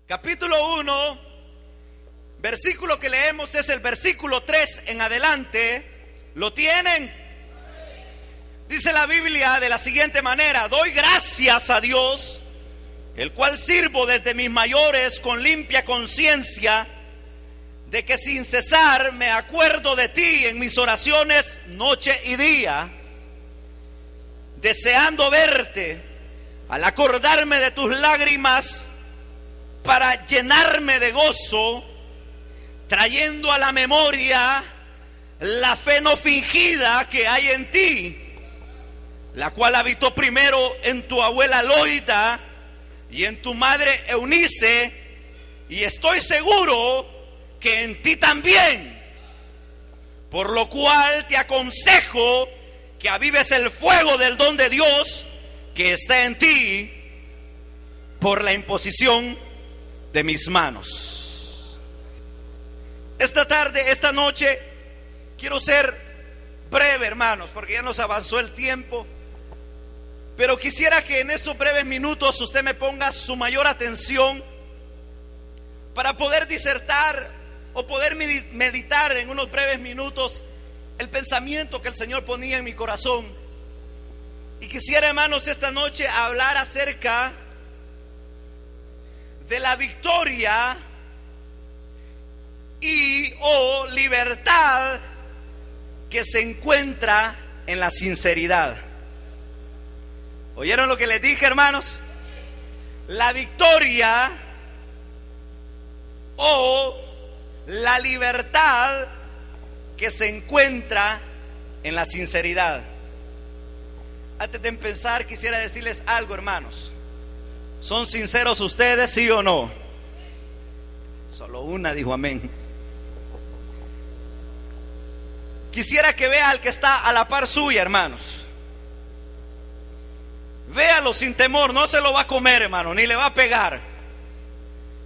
capítulo 1, versículo que leemos es el versículo 3 en adelante. ¿Lo tienen? Dice la Biblia de la siguiente manera: doy gracias a Dios, el cual sirvo desde mis mayores con limpia conciencia, de que sin cesar me acuerdo de ti en mis oraciones noche y día, deseando verte, al acordarme de tus lágrimas, para llenarme de gozo, trayendo a la memoria la fe no fingida que hay en ti, la cual habitó primero en tu abuela Loida y en tu madre Eunice, y estoy seguro que en ti también, por lo cual te aconsejo que avives el fuego del don de Dios que está en ti por la imposición de mis manos. Esta tarde, esta noche, quiero ser breve, hermanos, porque ya nos avanzó el tiempo, pero quisiera que en estos breves minutos usted me ponga su mayor atención para poder disertar o poder meditar en unos breves minutos el pensamiento que el Señor ponía en mi corazón. Y quisiera, hermanos, esta noche hablar acerca de la victoria y o libertad que se encuentra en la sinceridad. ¿Oyeron lo que les dije, hermanos? La victoria o la libertad que se encuentra en la sinceridad. Antes de empezar, quisiera decirles algo, hermanos. ¿Son sinceros ustedes, sí o no? Solo una dijo amén. Quisiera que vea al que está a la par suya, hermanos. Véalo sin temor, no se lo va a comer, hermano, ni le va a pegar.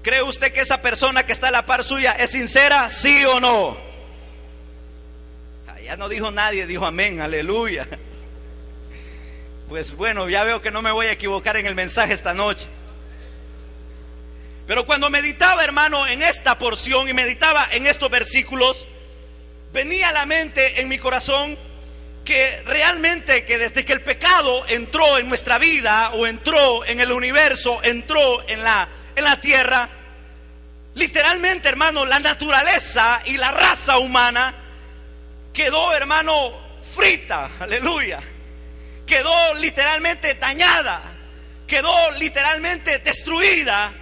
¿Cree usted que esa persona que está a la par suya es sincera, sí o no? Ya no dijo nadie, dijo amén, aleluya. Pues bueno, ya veo que no me voy a equivocar en el mensaje esta noche. Pero cuando meditaba, hermano, en esta porción y meditaba en estos versículos, venía a la mente en mi corazón que realmente que desde que el pecado entró en nuestra vida o entró en el universo, entró en la tierra, literalmente, hermano, la naturaleza y la raza humana quedó, hermano, frita, aleluya. Quedó literalmente dañada, quedó literalmente destruida,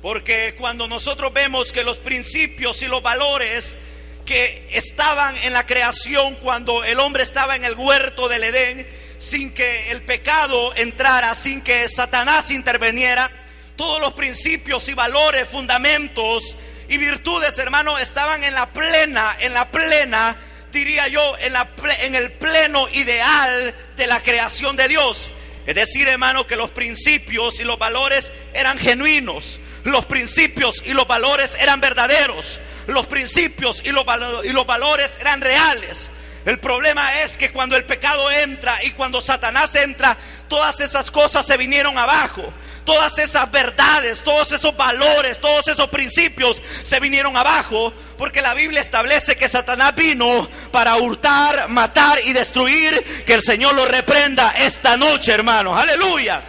porque cuando nosotros vemos que los principios y los valores que estaban en la creación, cuando el hombre estaba en el huerto del Edén, sin que el pecado entrara, sin que Satanás interviniera, todos los principios y valores, fundamentos y virtudes, hermano, estaban en la plena, diría yo, en el pleno ideal de la creación de Dios. Es decir, hermano, que los principios y los valores eran genuinos, los principios y los valores eran verdaderos, los principios y los valores eran reales. El problema es que cuando el pecado entra y cuando Satanás entra, todas esas cosas se vinieron abajo. Todas esas verdades, todos esos valores, todos esos principios se vinieron abajo, porque la Biblia establece que Satanás vino para hurtar, matar y destruir. Que el Señor lo reprenda esta noche, hermanos, aleluya.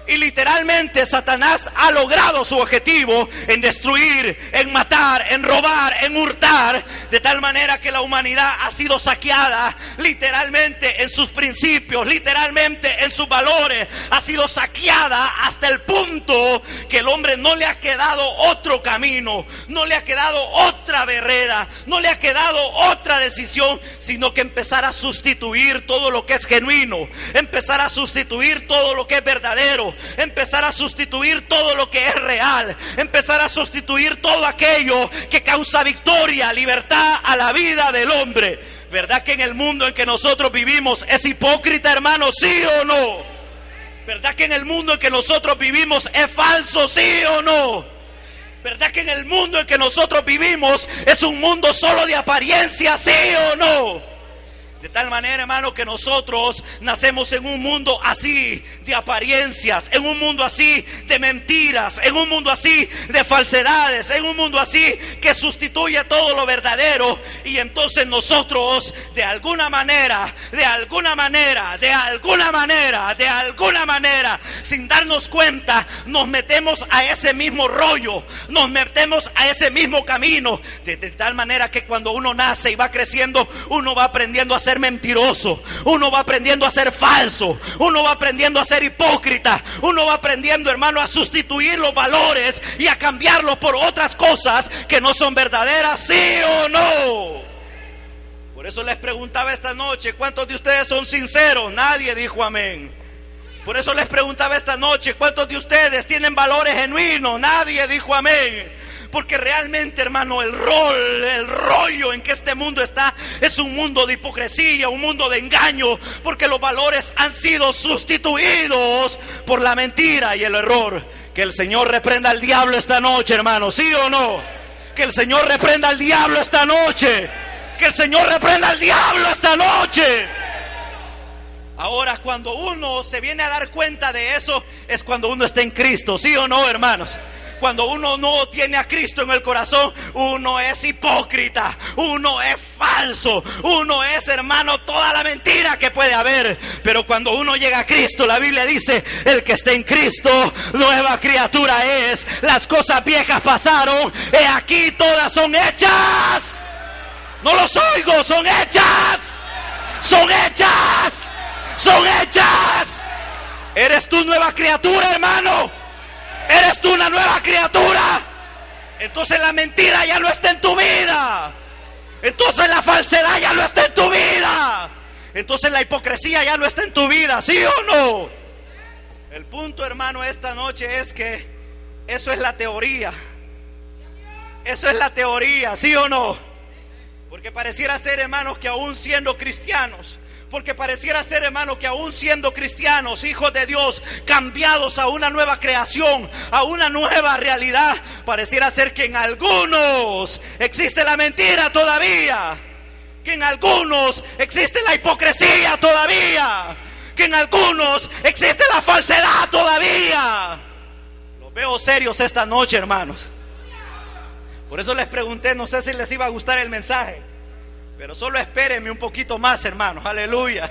Y literalmente Satanás ha logrado su objetivo en destruir, en matar, en robar, en hurtar, de tal manera que la humanidad ha sido saqueada literalmente en sus principios, literalmente en sus valores, ha sido saqueada hasta el punto que el hombre no le ha quedado otro camino, no le ha quedado otra vereda, no le ha quedado otra decisión, sino que empezar a sustituir todo lo que es genuino, empezar a sustituir todo lo que es verdadero, empezar a sustituir todo lo que es real, empezar a sustituir todo aquello que causa victoria, libertad a la vida del hombre. ¿Verdad que en el mundo en que nosotros vivimos es hipócrita, hermano? ¿Sí o no? ¿Verdad que en el mundo en que nosotros vivimos es falso? ¿Sí o no? ¿Verdad que en el mundo en que nosotros vivimos es un mundo solo de apariencia? ¿Sí o no? De tal manera, hermano, que nosotros nacemos en un mundo así de apariencias, en un mundo así de mentiras, en un mundo así de falsedades, en un mundo así que sustituye todo lo verdadero. Y entonces nosotros de alguna manera, sin darnos cuenta, nos metemos a ese mismo rollo, nos metemos a ese mismo camino. De tal manera que cuando uno nace y va creciendo, uno va aprendiendo a ser mentiroso, uno va aprendiendo a ser falso, uno va aprendiendo a ser hipócrita, uno va aprendiendo, hermano, a sustituir los valores y a cambiarlos por otras cosas que no son verdaderas, ¿sí o no? Por eso les preguntaba esta noche, ¿cuántos de ustedes son sinceros? Nadie dijo amén. Por eso les preguntaba esta noche, ¿cuántos de ustedes tienen valores genuinos? Nadie dijo amén. Porque realmente, hermano, el rollo en que este mundo está es un mundo de hipocresía, un mundo de engaño, porque los valores han sido sustituidos por la mentira y el error. Que el Señor reprenda al diablo esta noche, hermano, ¿sí o no? Que el Señor reprenda al diablo esta noche. Que el Señor reprenda al diablo esta noche. Ahora, cuando uno se viene a dar cuenta de eso, es cuando uno está en Cristo, ¿sí o no, hermanos? Cuando uno no tiene a Cristo en el corazón, uno es hipócrita, uno es falso, uno es, hermano, toda la mentira que puede haber. Pero cuando uno llega a Cristo, la Biblia dice, el que esté en Cristo, nueva criatura es. Las cosas viejas pasaron, he aquí todas son hechas. No los oigo, son hechas. Son hechas. Son hechas. ¿Eres tú nueva criatura, hermano? ¿Eres tú una nueva criatura? Entonces la mentira ya no está en tu vida. Entonces la falsedad ya no está en tu vida. Entonces la hipocresía ya no está en tu vida, ¿sí o no? El punto, hermano, esta noche es que eso es la teoría. Eso es la teoría, ¿sí o no? Porque pareciera ser, hermanos, que aún siendo cristianos, porque pareciera ser, hermano, que aún siendo cristianos, hijos de Dios, cambiados a una nueva creación, a una nueva realidad, pareciera ser que en algunos existe la mentira todavía, que en algunos existe la hipocresía todavía, que en algunos existe la falsedad todavía. Los veo serios esta noche, hermanos. Por eso les pregunté, no sé si les iba a gustar el mensaje, pero solo espérenme un poquito más, hermanos, aleluya.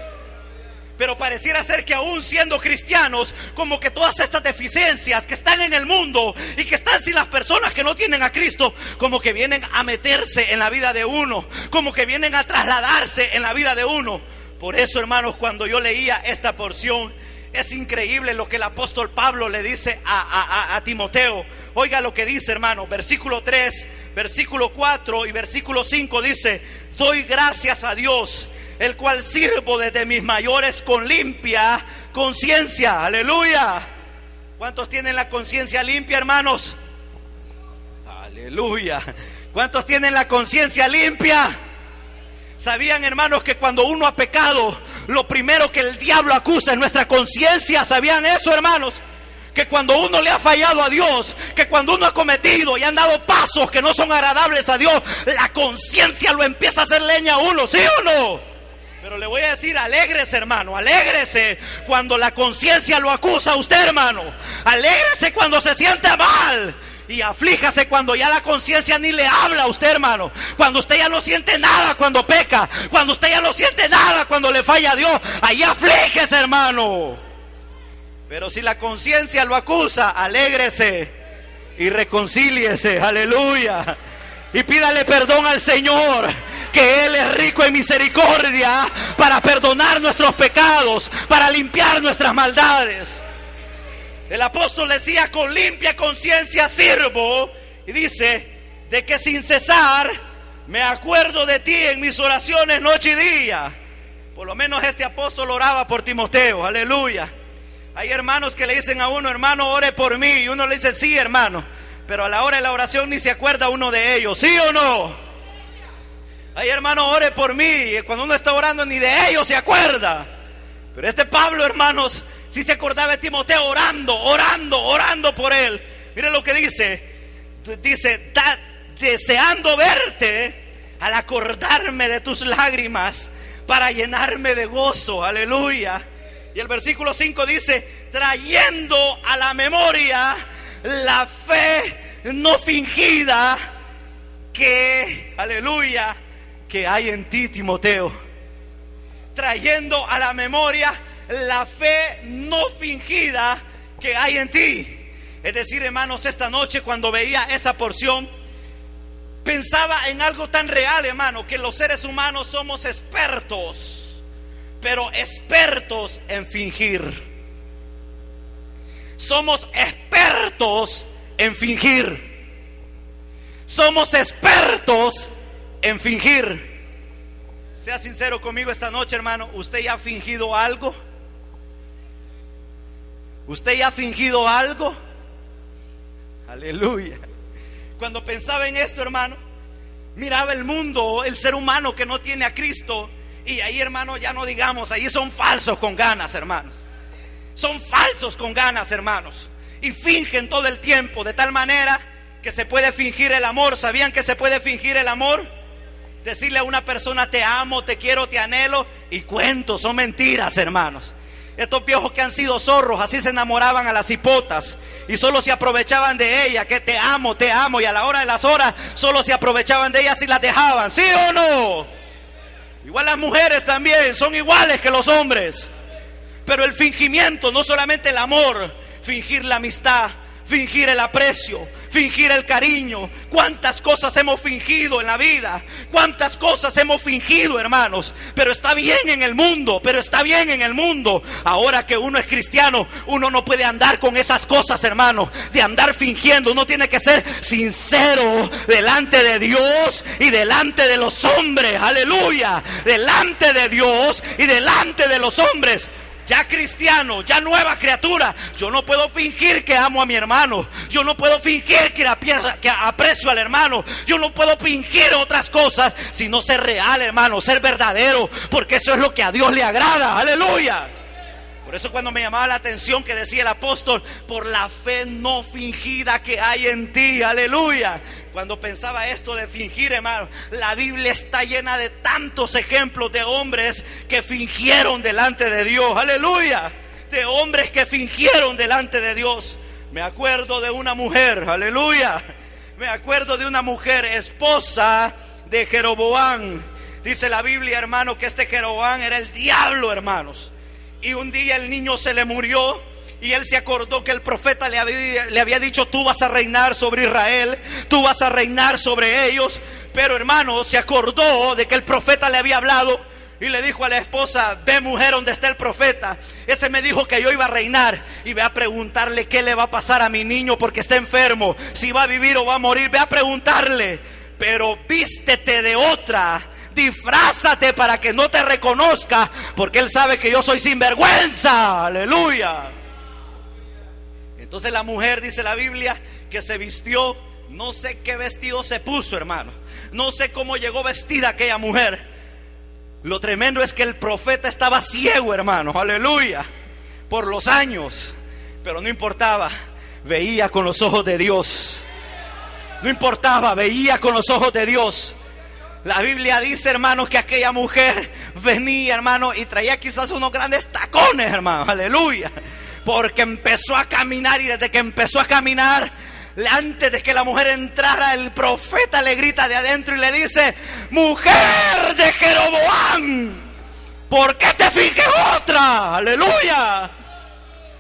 Pero pareciera ser que aún siendo cristianos, como que todas estas deficiencias que están en el mundo y que están sin las personas que no tienen a Cristo, como que vienen a meterse en la vida de uno, como que vienen a trasladarse en la vida de uno. Por eso, hermanos, cuando yo leía esta porción, es increíble lo que el apóstol Pablo le dice a Timoteo. Oiga lo que dice, hermano, versículo 3, versículo 4 y versículo 5 dice: doy gracias a Dios, el cual sirvo desde mis mayores con limpia conciencia. Aleluya. ¿Cuántos tienen la conciencia limpia, hermanos? Aleluya. ¿Cuántos tienen la conciencia limpia? ¿Sabían, hermanos, que cuando uno ha pecado, lo primero que el diablo acusa es nuestra conciencia? ¿Sabían eso, hermanos? Que cuando uno le ha fallado a Dios, que cuando uno ha cometido y han dado pasos que no son agradables a Dios, la conciencia lo empieza a hacer leña a uno, ¿sí o no? Pero le voy a decir, alégrese, hermano, alégrese cuando la conciencia lo acusa a usted, hermano. Alégrese cuando se siente mal. Y aflíjase cuando ya la conciencia ni le habla a usted, hermano. Cuando usted ya no siente nada cuando peca, cuando usted ya no siente nada cuando le falla a Dios, ahí aflíjese, hermano. Pero si la conciencia lo acusa, alégrese y reconcíliese, aleluya. Y pídale perdón al Señor, que Él es rico en misericordia para perdonar nuestros pecados, para limpiar nuestras maldades. El apóstol decía: con limpia conciencia sirvo. Y dice: de que sin cesar me acuerdo de ti en mis oraciones noche y día. Por lo menos este apóstol oraba por Timoteo, aleluya. Hay hermanos que le dicen a uno: hermano, ore por mí. Y uno le dice: sí, hermano. Pero a la hora de la oración ni se acuerda uno de ellos, ¿sí o no? Hay hermano, ore por mí. Y cuando uno está orando ni de ellos se acuerda. Pero este Pablo, hermanos, sí se acordaba de Timoteo, orando por él. Mire lo que dice: deseando verte, al acordarme de tus lágrimas, para llenarme de gozo. Aleluya. Y el versículo 5 dice: trayendo a la memoria la fe no fingida que, aleluya, que hay en ti, Timoteo. Trayendo a la memoria la fe no fingida que hay en ti. Es decir, hermanos, esta noche cuando veía esa porción, pensaba en algo tan real, hermano, que los seres humanos somos expertos, pero expertos en fingir. Somos expertos en fingir. Somos expertos en fingir. Sea sincero conmigo esta noche, hermano. ¿Usted ya ha fingido algo? ¿Usted ya ha fingido algo? Aleluya. Cuando pensaba en esto, hermano, miraba el mundo, el ser humano que no tiene a Cristo, y ahí, hermano, ya no digamos, ahí son falsos con ganas, hermanos. Son falsos con ganas, hermanos, y fingen todo el tiempo, de tal manera que se puede fingir el amor. ¿Sabían que se puede fingir el amor? Decirle a una persona: te amo, te quiero, te anhelo, y cuentos, son mentiras, hermanos. Estos viejos que han sido zorros, así se enamoraban a las hipotas y solo se aprovechaban de ella, que te amo, y a la hora de las horas solo se aprovechaban de ellas y las dejaban. ¿Sí o no? Igual las mujeres también son iguales que los hombres. Pero el fingimiento, no solamente el amor, fingir la amistad, fingir el aprecio, fingir el cariño. Cuántas cosas hemos fingido en la vida, cuántas cosas hemos fingido, hermanos. Pero está bien en el mundo, Ahora que uno es cristiano, uno no puede andar con esas cosas, hermano, de andar fingiendo. Uno tiene que ser sincero delante de Dios y delante de los hombres. Aleluya. Delante de Dios y delante de los hombres. Ya cristiano, ya nueva criatura, yo no puedo fingir que amo a mi hermano. Yo no puedo fingir que aprecio al hermano. Yo no puedo fingir otras cosas, sino ser real, hermano, ser verdadero, porque eso es lo que a Dios le agrada. Aleluya. Por eso cuando me llamaba la atención que decía el apóstol: por la fe no fingida que hay en ti. Aleluya. Cuando pensaba esto de fingir, hermano, la Biblia está llena de tantos ejemplos de hombres que fingieron delante de Dios. Aleluya. De hombres que fingieron delante de Dios. Me acuerdo de una mujer, aleluya. Me acuerdo de una mujer, esposa de Jeroboam. Dice la Biblia, hermano, que este Jeroboam era el diablo, hermanos. Y un día el niño se le murió y él se acordó que el profeta le había dicho: tú vas a reinar sobre Israel, tú vas a reinar sobre ellos. Pero, hermano, se acordó de que el profeta le había hablado y le dijo a la esposa: ve, mujer, donde está el profeta. Ese me dijo que yo iba a reinar, y ve a preguntarle qué le va a pasar a mi niño, porque está enfermo, si va a vivir o va a morir. Ve a preguntarle, pero vístete de otra, disfrázate para que no te reconozca, porque él sabe que yo soy sinvergüenza. Aleluya. Entonces la mujer, dice la Biblia, que se vistió, no sé qué vestido se puso, hermano, no sé cómo llegó vestida aquella mujer. Lo tremendo es que el profeta estaba ciego, hermano, aleluya, por los años, pero no importaba, veía con los ojos de Dios. No importaba, veía con los ojos de Dios. La Biblia dice, hermanos, que aquella mujer venía, hermano, y traía quizás unos grandes tacones, hermano, aleluya, porque empezó a caminar. Y desde que empezó a caminar, antes de que la mujer entrara, el profeta le grita de adentro y le dice: mujer de Jeroboam, ¿por qué te finges otra? Aleluya.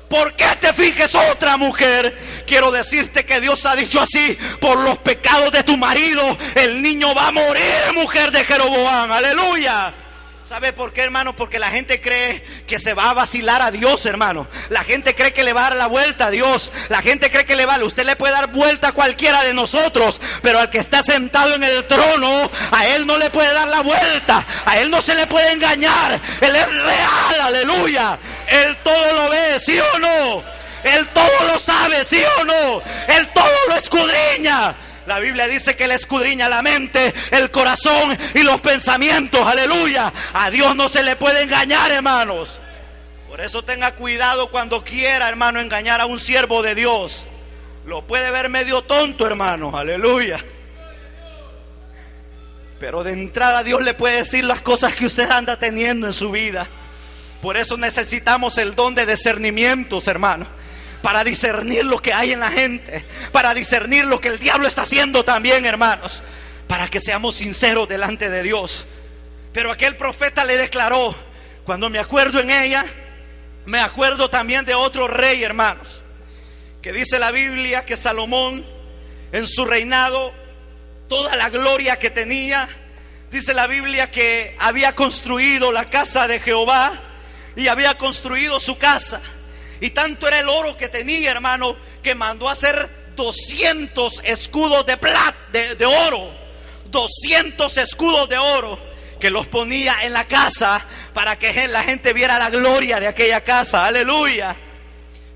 ¿Por qué te finges otra, mujer? Quiero decirte que Dios ha dicho así: por los pecados de tu marido, el niño va a morir, mujer de Jeroboam. Aleluya. ¿Sabe por qué, hermano? Porque la gente cree que se va a vacilar a Dios, hermano. La gente cree que le va a dar la vuelta a Dios. La gente cree que le vale. Usted le puede dar vuelta a cualquiera de nosotros, pero al que está sentado en el trono, a él no le puede dar la vuelta. A él no se le puede engañar. Él es real, aleluya. Él todo lo ve, ¿sí o no? Él todo lo sabe, ¿sí o no? Él todo lo escudriña. La Biblia dice que Él escudriña la mente, el corazón y los pensamientos. Aleluya. A Dios no se le puede engañar, hermanos. Por eso tenga cuidado cuando quiera, hermano, engañar a un siervo de Dios. Lo puede ver medio tonto, hermano. Aleluya. Pero de entrada Dios le puede decir las cosas que usted anda teniendo en su vida. Por eso necesitamos el don de discernimientos, hermano, para discernir lo que hay en la gente, para discernir lo que el diablo está haciendo también, hermanos, para que seamos sinceros delante de Dios. Pero aquel profeta le declaró: cuando me acuerdo en ella, me acuerdo también de otro rey, hermanos, que dice la Biblia que Salomón, en su reinado, toda la gloria que tenía, dice la Biblia que había construido la casa de Jehová y había construido su casa. Y tanto era el oro que tenía, hermano, que mandó a hacer 200 escudos de plata, de oro, 200 escudos de oro, que los ponía en la casa para que la gente viera la gloria de aquella casa. Aleluya.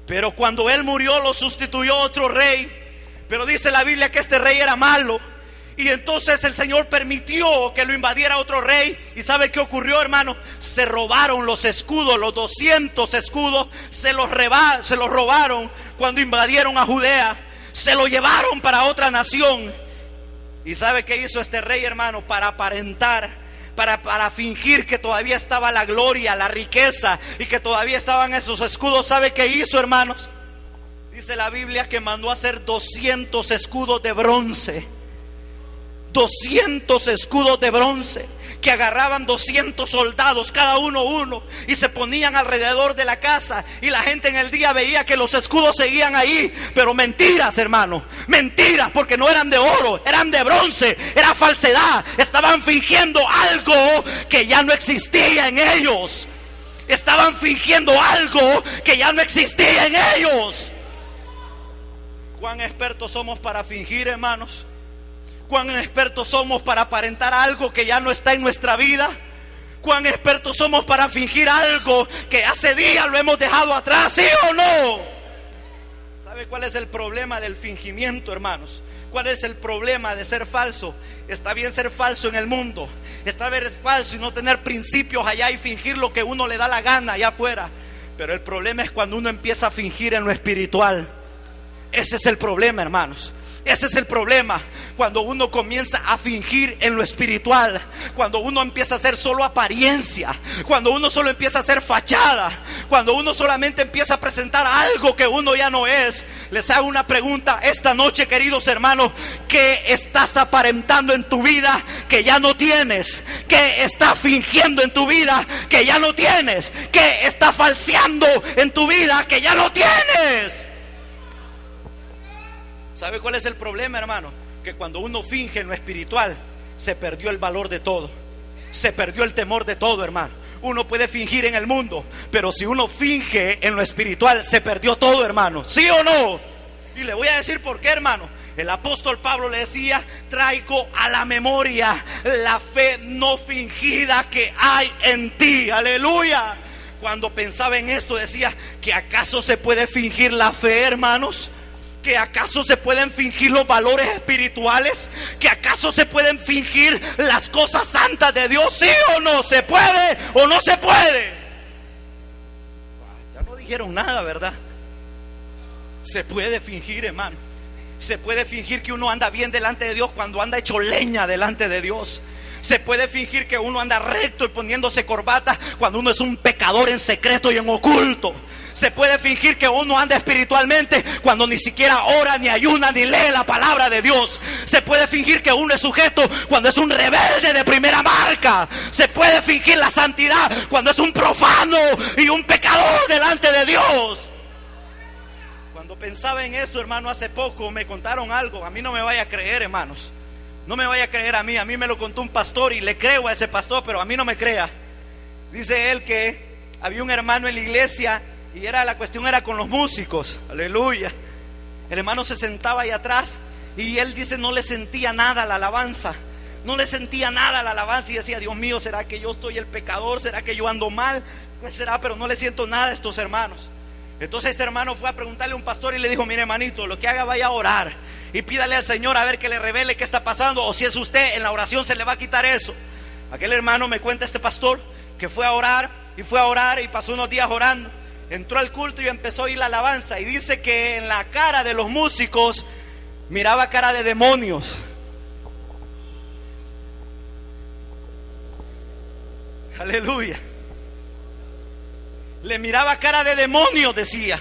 Pero cuando él murió, lo sustituyó otro rey. Pero dice la Biblia que este rey era malo, y entonces el Señor permitió que lo invadiera otro rey. ¿Y sabe qué ocurrió, hermano? Se robaron los escudos, los 200 escudos, se los robaron cuando invadieron a Judea. Se lo llevaron para otra nación. ¿Y sabe qué hizo este rey, hermano? Para aparentar, para fingir que todavía estaba la gloria, la riqueza, y que todavía estaban esos escudos. ¿Sabe qué hizo, hermanos? Dice la Biblia que mandó a hacer 200 escudos de bronce. 200 escudos de bronce, que agarraban 200 soldados, cada uno, y se ponían alrededor de la casa. Y la gente en el día veía que los escudos seguían ahí. Pero mentiras, hermano, mentiras, porque no eran de oro, eran de bronce. Era falsedad. Estaban fingiendo algo que ya no existía en ellos. Estaban fingiendo algo que ya no existía en ellos. ¿Cuán expertos somos para fingir, hermanos? ¿Cuán expertos somos para aparentar algo que ya no está en nuestra vida? ¿Cuán expertos somos para fingir algo que hace días lo hemos dejado atrás? ¿Sí o no? ¿Sabe cuál es el problema del fingimiento, hermanos? ¿Cuál es el problema de ser falso? Está bien ser falso en el mundo, está bien ser falso y no tener principios allá y fingir lo que uno le da la gana allá afuera. Pero el problema es cuando uno empieza a fingir en lo espiritual. Ese es el problema, hermanos. Ese es el problema, cuando uno comienza a fingir en lo espiritual, cuando uno empieza a hacer solo apariencia, cuando uno solo empieza a hacer fachada, cuando uno solamente empieza a presentar algo que uno ya no es. Les hago una pregunta esta noche, queridos hermanos: ¿qué estás aparentando en tu vida que ya no tienes? ¿Qué estás fingiendo en tu vida que ya no tienes? ¿Qué estás falseando en tu vida que ya no tienes? ¿Sabe cuál es el problema, hermano? Que cuando uno finge en lo espiritual, se perdió el valor de todo. Se perdió el temor de todo, hermano. Uno puede fingir en el mundo, pero si uno finge en lo espiritual, se perdió todo, hermano. ¿Sí o no? Y le voy a decir por qué, hermano. El apóstol Pablo le decía: traigo a la memoria la fe no fingida que hay en ti. Aleluya. Cuando pensaba en esto, decía: ¿que acaso se puede fingir la fe, hermanos? ¿Que acaso se pueden fingir los valores espirituales? ¿Que acaso se pueden fingir las cosas santas de Dios? ¿Sí o no? ¿Se puede o no se puede? Ya no dijeron nada, ¿verdad? Se puede fingir, hermano. Se puede fingir que uno anda bien delante de Dios cuando anda hecho leña delante de Dios. Se puede fingir que uno anda recto y poniéndose corbata cuando uno es un pecador en secreto y en oculto. Se puede fingir que uno anda espiritualmente cuando ni siquiera ora, ni ayuna, ni lee la palabra de Dios. Se puede fingir que uno es sujeto cuando es un rebelde de primera marca. Se puede fingir la santidad cuando es un profano y un pecador delante de Dios. Cuando pensaba en esto, hermano, hace poco me contaron algo. A mí no me vaya a creer, hermanos. No me vaya a creer a mí me lo contó un pastor y le creo a ese pastor, pero a mí no me crea. Dice él que había un hermano en la iglesia y la cuestión era con los músicos. Aleluya. El hermano se sentaba ahí atrás y él dice: no le sentía nada a la alabanza. No le sentía nada a la alabanza y decía: Dios mío, ¿será que yo estoy el pecador? ¿Será que yo ando mal? ¿Qué será? Pero no le siento nada a estos hermanos. Entonces este hermano fue a preguntarle a un pastor y le dijo: mire, hermanito, lo que haga, vaya a orar y pídale al Señor a ver que le revele qué está pasando, o si es usted, en la oración se le va a quitar eso. Aquel hermano, me cuenta este pastor, que fue a orar y pasó unos días orando. Entró al culto y empezó a oír la alabanza, y dice que en la cara de los músicos miraba cara de demonios. Aleluya. Le miraba cara de demonio, decía.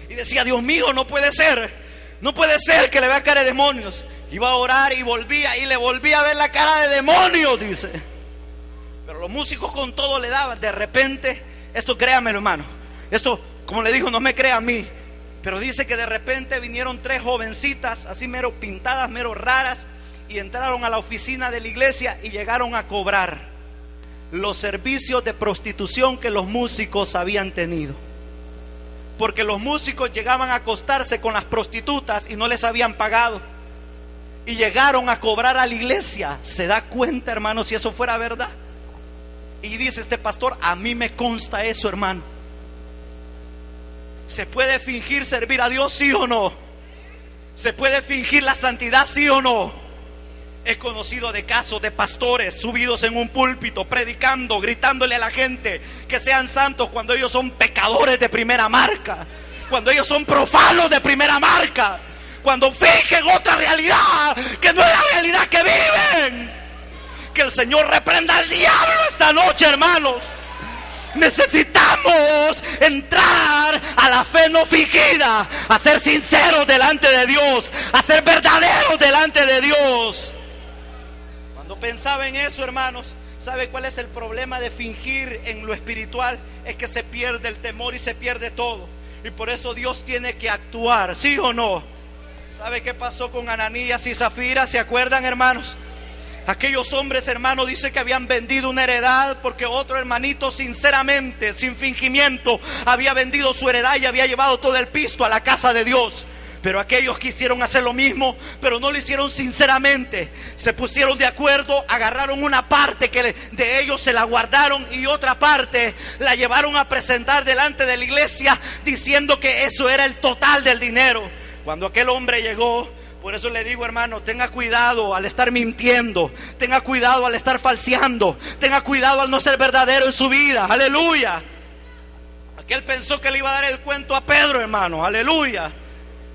Y decía, Dios mío, no puede ser. No puede ser que le vea cara de demonios. Iba a orar y volvía, y le volvía a ver la cara de demonio, dice. Pero los músicos con todo le daban. De repente, esto créamelo, hermano, esto, como le digo, no me crea a mí, pero dice que de repente vinieron 3 jovencitas, así mero pintadas, mero raras, y entraron a la oficina de la iglesia y llegaron a cobrar los servicios de prostitución que los músicos habían tenido. Porque los músicos llegaban a acostarse con las prostitutas y no les habían pagado, y llegaron a cobrar a la iglesia. ¿Se da cuenta, hermano, si eso fuera verdad? Y dice este pastor, a mí me consta eso, hermano. ¿Se puede fingir servir a Dios, sí o no? ¿Se puede fingir la santidad, sí o no? He conocido de casos de pastores subidos en un púlpito, predicando, gritándole a la gente que sean santos, cuando ellos son pecadores de primera marca, cuando ellos son profanos de primera marca, cuando fingen otra realidad que no es la realidad que viven. Que el Señor reprenda al diablo esta noche, hermanos. Necesitamos entrar a la fe no fingida, a ser sinceros delante de Dios, a ser verdaderos delante de Dios. Cuando pensaba en eso, hermanos, ¿sabe cuál es el problema de fingir en lo espiritual? Es que se pierde el temor y se pierde todo. Y por eso Dios tiene que actuar, ¿sí o no? ¿Sabe qué pasó con Ananías y Zafira? ¿Se acuerdan, hermanos? Aquellos hombres, hermanos, dice que habían vendido una heredad, porque otro hermanito sinceramente, sin fingimiento, había vendido su heredad y había llevado todo el pisto a la casa de Dios. Pero aquellos quisieron hacer lo mismo, pero no lo hicieron sinceramente. Se pusieron de acuerdo, agarraron una parte que de ellos se la guardaron y otra parte la llevaron a presentar delante de la iglesia, diciendo que eso era el total del dinero. Cuando aquel hombre llegó, por eso le digo, hermano, tenga cuidado al estar mintiendo, tenga cuidado al estar falseando, tenga cuidado al no ser verdadero en su vida. Aleluya. Aquel pensó que le iba a dar el cuento a Pedro, hermano. Aleluya.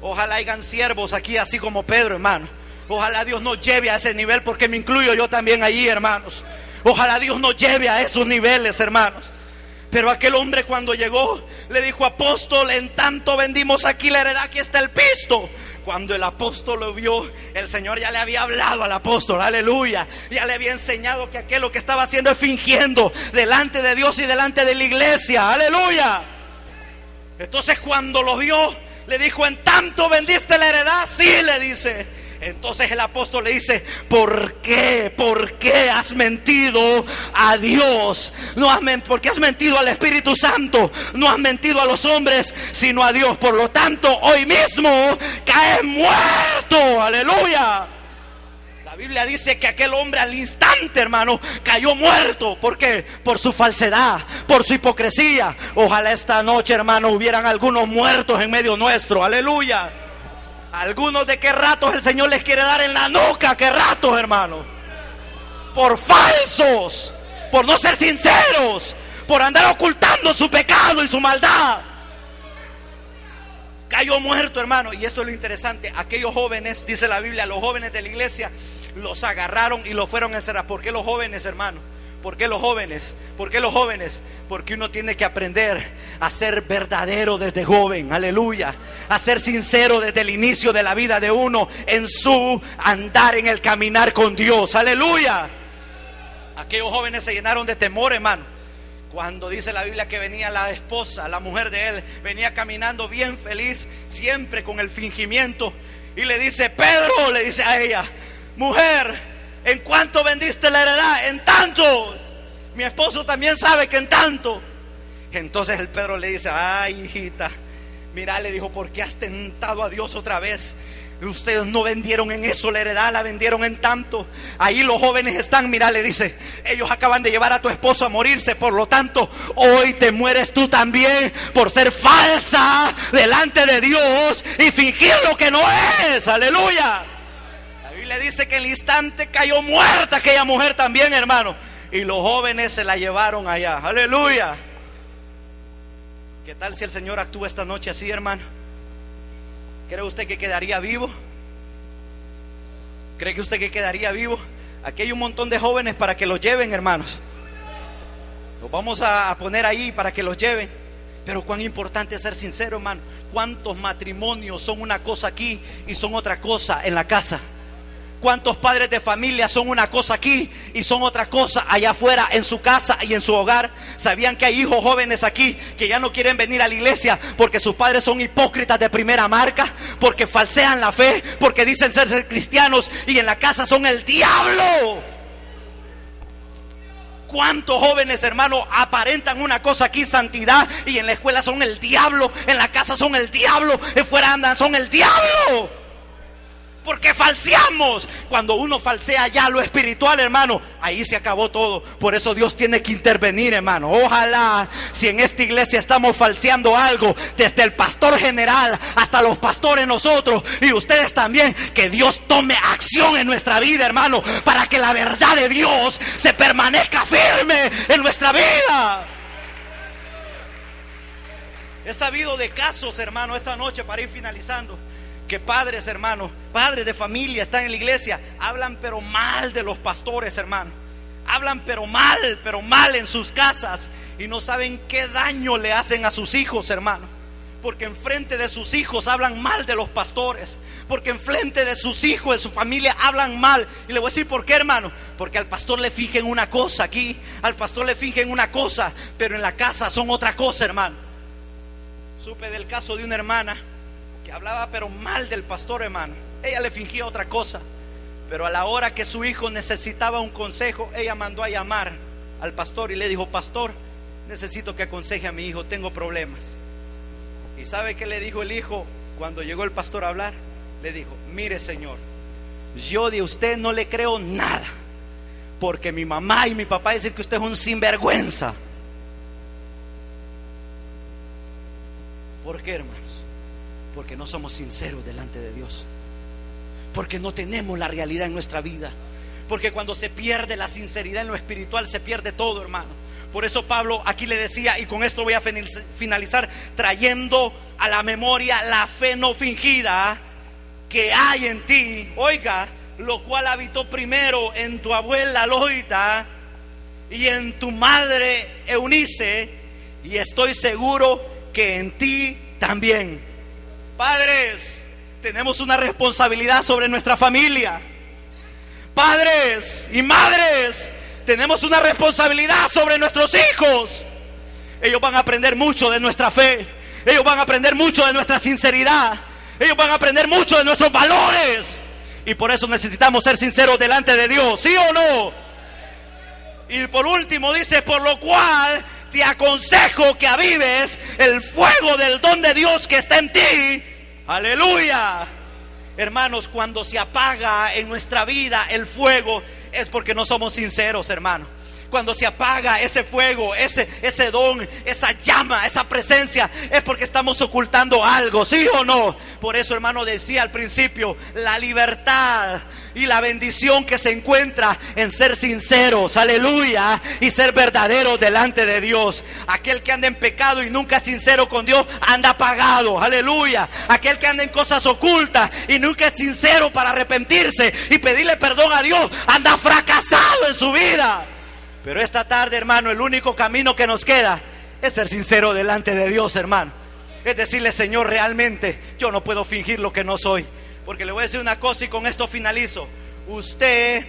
Ojalá hayan siervos aquí así como Pedro, hermano. Ojalá Dios nos lleve a ese nivel, porque me incluyo yo también allí, hermanos. Ojalá Dios nos lleve a esos niveles, hermanos. Pero aquel hombre, cuando llegó, le dijo: apóstol, en tanto vendimos aquí la heredad, aquí está el pisto. Cuando el apóstol lo vio, el Señor ya le había hablado al apóstol, aleluya. Ya le había enseñado que aquel lo que estaba haciendo es fingiendo delante de Dios y delante de la iglesia, aleluya. Entonces cuando lo vio, le dijo: ¿en tanto vendiste la heredad? Sí, le dice. Entonces el apóstol le dice: ¿por qué? ¿Por qué has mentido a Dios? ¿Por qué has mentido al Espíritu Santo? No has mentido a los hombres, sino a Dios. Por lo tanto, hoy mismo caes muerto. Aleluya. La Biblia dice que aquel hombre al instante, hermano, cayó muerto. ¿Por qué? Por su falsedad, por su hipocresía. Ojalá esta noche, hermano, hubieran algunos muertos en medio nuestro. Aleluya. Algunos de qué ratos el Señor les quiere dar en la nuca, qué ratos, hermano. Por falsos, por no ser sinceros, por andar ocultando su pecado y su maldad. Cayó muerto, hermano. Y esto es lo interesante: aquellos jóvenes, dice la Biblia, los jóvenes de la iglesia los agarraron y los fueron a encerrar. ¿Por qué los jóvenes, hermano? ¿Por qué los jóvenes? ¿Por qué los jóvenes? Porque uno tiene que aprender a ser verdadero desde joven, aleluya. A ser sincero desde el inicio de la vida de uno, en su andar, en el caminar con Dios, aleluya. Aquellos jóvenes se llenaron de temor, hermano. Cuando dice la Biblia que venía la esposa, la mujer de él, venía caminando bien feliz, siempre con el fingimiento, y le dice: Pedro, le dice a ella: mujer, ¿en cuánto vendiste la heredad? En tanto. Mi esposo también sabe que en tanto. Entonces el Pedro le dice: ay, hijita, mira, le dijo, ¿por qué has tentado a Dios otra vez? Ustedes no vendieron en eso la heredad, la vendieron en tanto. Ahí los jóvenes están, mira, le dice, ellos acaban de llevar a tu esposo a morirse. Por lo tanto, hoy te mueres tú también por ser falsa delante de Dios y fingir lo que no es, aleluya. Le dice que el instante cayó muerta aquella mujer también, hermano. Y los jóvenes se la llevaron allá, aleluya. ¿Qué tal si el Señor actúa esta noche así, hermano? ¿Cree usted que quedaría vivo? ¿Cree que usted que quedaría vivo? Aquí hay un montón de jóvenes para que los lleven, hermanos. Los vamos a poner ahí para que los lleven. Pero cuán importante es ser sincero, hermano. ¿Cuántos matrimonios son una cosa aquí y son otra cosa en la casa? ¿Cuántos padres de familia son una cosa aquí y son otra cosa allá afuera en su casa y en su hogar? ¿Sabían que hay hijos jóvenes aquí que ya no quieren venir a la iglesia porque sus padres son hipócritas de primera marca? Porque falsean la fe, porque dicen ser cristianos y en la casa son el diablo. ¿Cuántos jóvenes, hermanos, aparentan una cosa aquí, santidad, y en la escuela son el diablo, en la casa son el diablo, fuera andan son el diablo? Porque falseamos. Cuando uno falsea ya lo espiritual, hermano, ahí se acabó todo. Por eso Dios tiene que intervenir, hermano. Ojalá, si en esta iglesia estamos falseando algo, desde el pastor general hasta los pastores nosotros y ustedes también, que Dios tome acción en nuestra vida, hermano, para que la verdad de Dios se permanezca firme en nuestra vida. He sabido de casos, hermano, esta noche, para ir finalizando, que padres, hermanos, padres de familia están en la iglesia, hablan pero mal de los pastores, hermano. Hablan pero mal en sus casas, y no saben qué daño le hacen a sus hijos, hermano. Porque enfrente de sus hijos hablan mal de los pastores, porque enfrente de sus hijos, de su familia, hablan mal. Y le voy a decir por qué, hermano. Porque al pastor le fingen una cosa aquí, al pastor le fingen una cosa, pero en la casa son otra cosa, hermano. Supe del caso de una hermana que hablaba pero mal del pastor, hermano. Ella le fingía otra cosa, pero a la hora que su hijo necesitaba un consejo, ella mandó a llamar al pastor y le dijo: pastor, necesito que aconseje a mi hijo, tengo problemas. ¿Y sabe qué le dijo el hijo cuando llegó el pastor a hablar? Le dijo: mire, señor, yo de usted no le creo nada, porque mi mamá y mi papá dicen que usted es un sinvergüenza. ¿Por qué, hermanos? Porque no somos sinceros delante de Dios, porque no tenemos la realidad en nuestra vida, porque cuando se pierde la sinceridad en lo espiritual, se pierde todo, hermano. Por eso Pablo aquí le decía, y con esto voy a finalizar, trayendo a la memoria la fe no fingida que hay en ti, oiga, lo cual habitó primero en tu abuela Loita y en tu madre Eunice, y estoy seguro que en ti también. Padres, tenemos una responsabilidad sobre nuestra familia. Padres y madres, tenemos una responsabilidad sobre nuestros hijos. Ellos van a aprender mucho de nuestra fe, ellos van a aprender mucho de nuestra sinceridad, ellos van a aprender mucho de nuestros valores. Y por eso necesitamos ser sinceros delante de Dios, ¿sí o no? Y por último dice: por lo cual te aconsejo que avives el fuego del don de Dios que está en ti. Aleluya. Hermanos, cuando se apaga en nuestra vida el fuego, es porque no somos sinceros, hermano. Cuando se apaga ese fuego, ese don, esa llama, esa presencia, es porque estamos ocultando algo, ¿sí o no? Por eso, hermano, decía al principio, la libertad y la bendición que se encuentra en ser sinceros, aleluya, y ser verdaderos delante de Dios. Aquel que anda en pecado y nunca es sincero con Dios, anda apagado, aleluya. Aquel que anda en cosas ocultas y nunca es sincero para arrepentirse y pedirle perdón a Dios, anda fracasado en su vida. Pero esta tarde, hermano, el único camino que nos queda es ser sincero delante de Dios, hermano. Es decirle: Señor, realmente yo no puedo fingir lo que no soy. Porque le voy a decir una cosa y con esto finalizo. Usted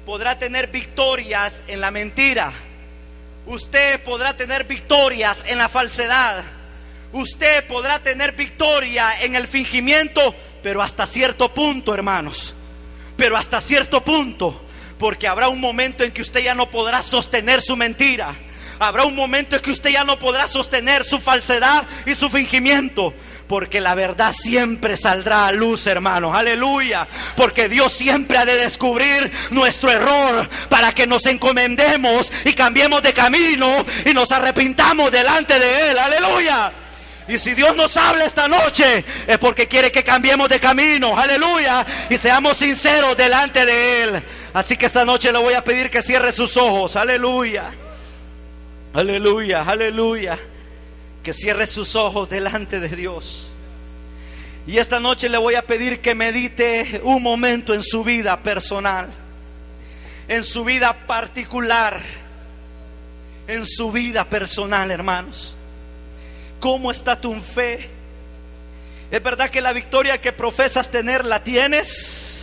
podrá tener victorias en la mentira, usted podrá tener victorias en la falsedad, usted podrá tener victoria en el fingimiento, pero hasta cierto punto, hermanos. Pero hasta cierto punto. Porque habrá un momento en que usted ya no podrá sostener su mentira. Habrá un momento en que usted ya no podrá sostener su falsedad y su fingimiento. Porque la verdad siempre saldrá a luz, hermanos. Aleluya. Porque Dios siempre ha de descubrir nuestro error para que nos encomendemos y cambiemos de camino y nos arrepintamos delante de Él. Aleluya. Y si Dios nos habla esta noche, es porque quiere que cambiemos de camino, aleluya, y seamos sinceros delante de Él. Así que esta noche le voy a pedir que cierre sus ojos, aleluya, aleluya, aleluya. Que cierre sus ojos delante de Dios. Y esta noche le voy a pedir que medite un momento en su vida personal, en su vida particular, en su vida personal, hermanos. ¿Cómo está tu fe? ¿Es verdad que la victoria que profesas tener la tienes?